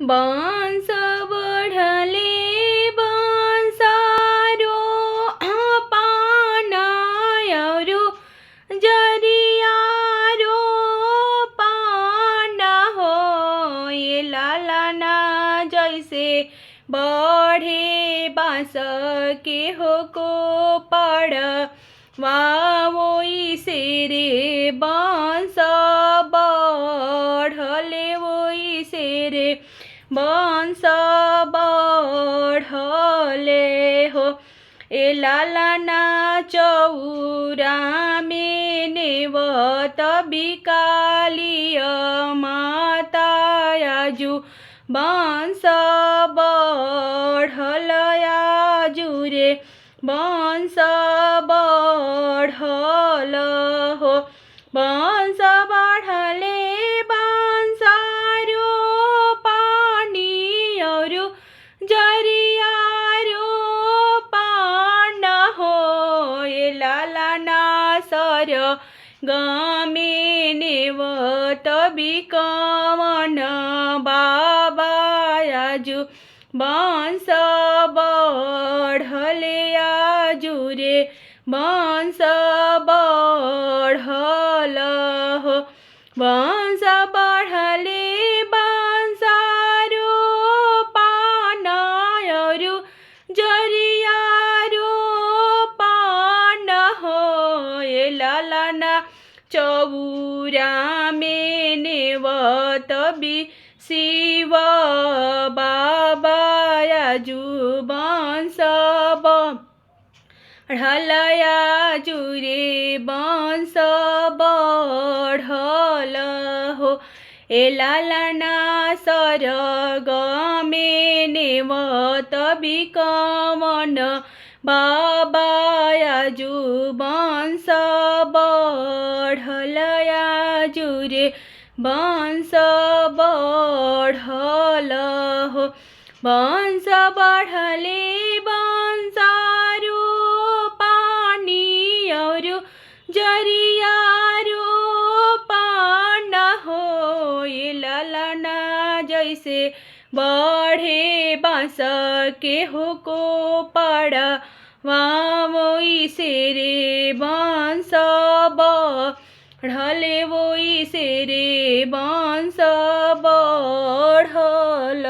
वंश बढ़ले वंशारो पानायरो जरियारो पाना हो ये लालाना जैसे बढ़े बाँस के हो को पड़ वही से रे वंश बढ़ले वही से रे वंश बढ़ले हो ए लालाना चौरा में नेवत बिकालिय मातायाजु वंश बढ़ल आजु रे वंश बढ़ल हो वंश बढ़ले वंशारो पानीयरो जरियारो पान हो ये लालाना सर गमे नेवत बिकमन बाबायाजु वंश बढ़ले आजु रे वंश बढ़ल हो वंश बढ़ले वंशारो पानायरो जरियारो पान हो ये लालाना चौरा में नेवत बि शिव बाबायाजु वंश बढ़लया जुरे वंश बढ़ल हो ए लालाना सरग में नेवत बिकमन बाबायाजु वंश बढ़लया जुरे वंश बढ़ल हो वंश बढ़ले वंशारो पानीयरो जरियारो पान हो ये लालाना जैसे बढ़े बाँस के हो को पड़ा वही से रे वंश बढ़ले वही से रे वंश बढ़ल।